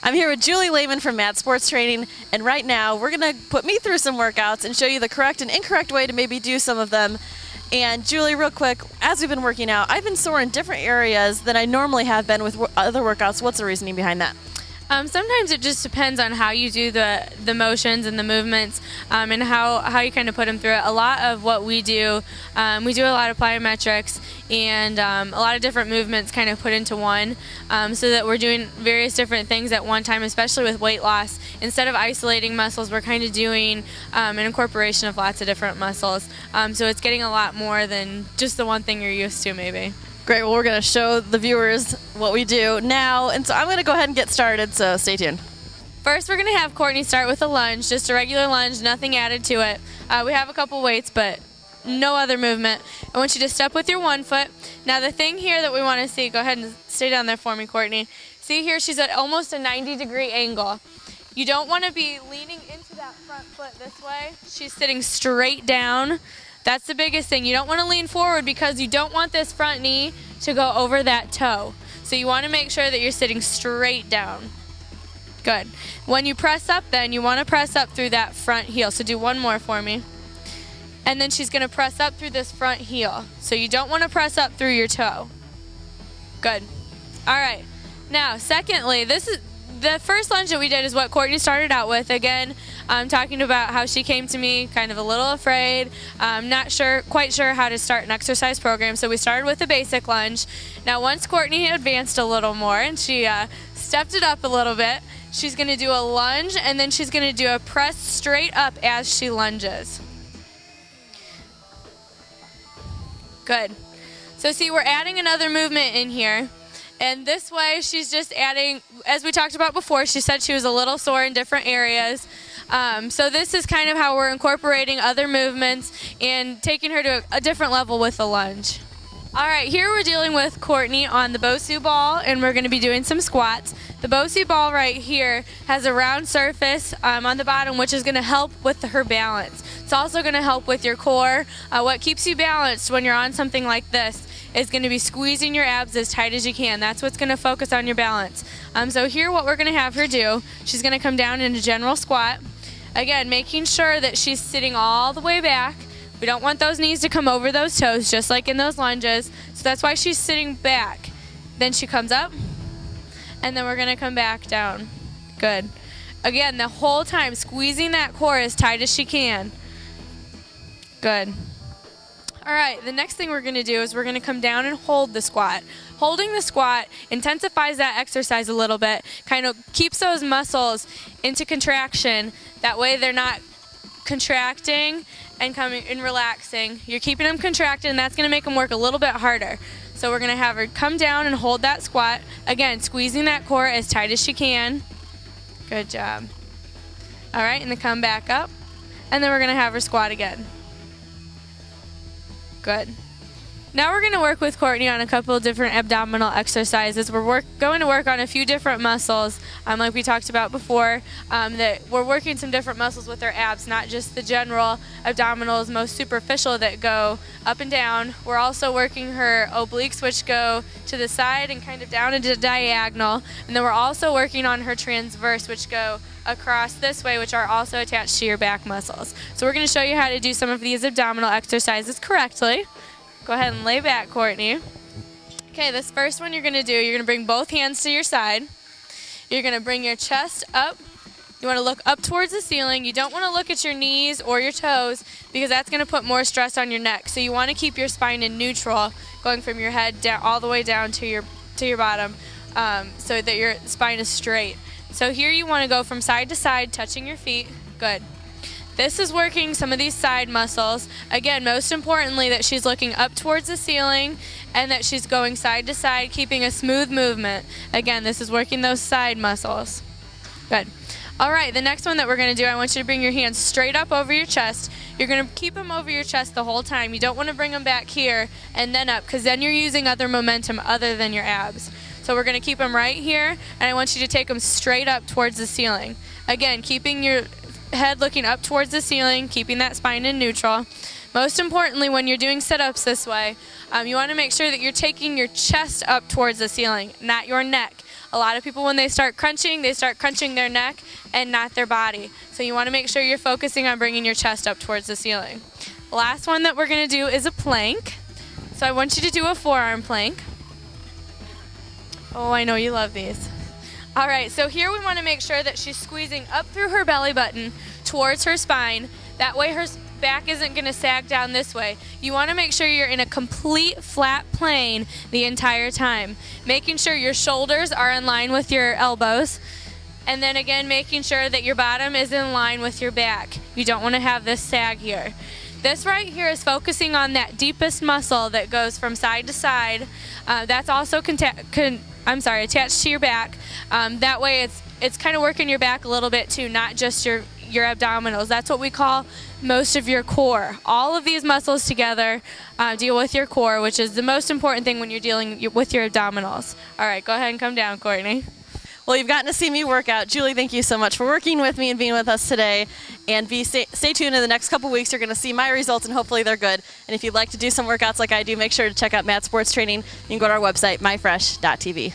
I'm here with Julie Lehman from M.A.D Sports Training, and right now we're going to put me through some workouts and show you the correct and incorrect way to maybe do some of them. And Julie, real quick, as we've been working out, I've been sore in different areas than I normally have been with other workouts. What's the reasoning behind that? Sometimes it just depends on how you do the motions and the movements and how you kind of put them through it. A lot of what we do a lot of plyometrics and a lot of different movements kind of put into one so that we're doing various different things at one time, especially with weight loss. Instead of isolating muscles, we're kind of doing an incorporation of lots of different muscles. So it's getting a lot more than just the one thing you're used to maybe. Great, well, we're going to show the viewers what we do now, and so I'm going to go ahead and get started, so stay tuned. First, we're going to have Courtney start with a lunge, just a regular lunge, nothing added to it. We have a couple weights, but no other movement. I want you to step with your one foot. Now, the thing here that we want to see, go ahead and stay down there for me, Courtney. See here, she's at almost a 90-degree angle. You don't want to be leaning into that front foot this way. She's sitting straight down. That's the biggest thing. You don't want to lean forward because you don't want this front knee to go over that toe. So you want to make sure that you're sitting straight down. Good. When you press up then, you want to press up through that front heel. So do one more for me. And then she's going to press up through this front heel. So you don't want to press up through your toe. Good. All right. Now, secondly, this is the first lunge that we did is what Courtney started out with. Again, talking about how she came to me kind of a little afraid, not quite sure how to start an exercise program. So we started with a basic lunge. Now, once Courtney advanced a little more and she stepped it up a little bit, she's going to do a lunge and then she's going to do a press straight up as she lunges. Good. So see, we're adding another movement in here. And this way, she's just adding, as we talked about before, she said she was a little sore in different areas. So this is kind of how we're incorporating other movements and taking her to a different level with the lunge. All right, here we're dealing with Courtney on the Bosu ball, and we're going to be doing some squats. The Bosu ball right here has a round surface on the bottom, which is going to help with her balance. It's also going to help with your core. What keeps you balanced when you're on something like this is going to be squeezing your abs as tight as you can. That's what's going to focus on your balance. So here what we're going to have her do, she's going to come down in a general squat. Again, making sure that she's sitting all the way back. We don't want those knees to come over those toes, just like in those lunges. So that's why she's sitting back. Then she comes up, and then we're going to come back down. Good. Again, the whole time, squeezing that core as tight as she can. Good. All right, the next thing we're going to do is we're going to come down and hold the squat. Holding the squat intensifies that exercise a little bit, kind of keeps those muscles into contraction. That way they're not contracting and coming and relaxing. You're keeping them contracted, and that's going to make them work a little bit harder. So we're going to have her come down and hold that squat. Again, squeezing that core as tight as she can. Good job. All right, and then come back up, and then we're going to have her squat again. Good. Now we're going to work with Courtney on a couple of different abdominal exercises. We're going to work on a few different muscles, like we talked about before, that we're working some different muscles with her abs, not just the general abdominals, most superficial that go up and down. We're also working her obliques, which go to the side and kind of down into diagonal. And then we're also working on her transverse, which go across this way, which are also attached to your back muscles. So we're going to show you how to do some of these abdominal exercises correctly. Go ahead and lay back, Courtney. Okay, this first one you're going to do, you're going to bring both hands to your side. You're going to bring your chest up. You want to look up towards the ceiling. You don't want to look at your knees or your toes because that's going to put more stress on your neck. So you want to keep your spine in neutral, going from your head down all the way down to your bottom, so that your spine is straight. So here you want to go from side to side, touching your feet. Good. This is working some of these side muscles. Again, most importantly, that she's looking up towards the ceiling and that she's going side to side, keeping a smooth movement. Again, this is working those side muscles. Good. All right, the next one that we're going to do, I want you to bring your hands straight up over your chest. You're going to keep them over your chest the whole time. You don't want to bring them back here and then up, because then you're using other momentum other than your abs. So we're going to keep them right here, and I want you to take them straight up towards the ceiling. Again, keeping your head looking up towards the ceiling, keeping that spine in neutral. Most importantly, when you're doing sit-ups this way, you want to make sure that you're taking your chest up towards the ceiling, not your neck. A lot of people, when they start crunching their neck and not their body. So you want to make sure you're focusing on bringing your chest up towards the ceiling. The last one that we're going to do is a plank. So I want you to do a forearm plank. Oh, I know you love these. All right, so here we want to make sure that she's squeezing up through her belly button towards her spine. That way her back isn't going to sag down this way. You want to make sure you're in a complete flat plane the entire time, making sure your shoulders are in line with your elbows, and then again making sure that your bottom is in line with your back. You don't want to have this sag here. This right here is focusing on that deepest muscle that goes from side to side. That's also attached to your back. That way it's kind of working your back a little bit too, not just your abdominals. That's what we call most of your core. All of these muscles together deal with your core, which is the most important thing when you're dealing with your abdominals. All right, go ahead and come down, Courtney. Well, you've gotten to see me work out. Julie, thank you so much for working with me and being with us today. And stay tuned. In the next couple weeks, you're going to see my results, and hopefully they're good. And if you'd like to do some workouts like I do, make sure to check out M.A.D Sports Training. You can go to our website, myfresh.tv.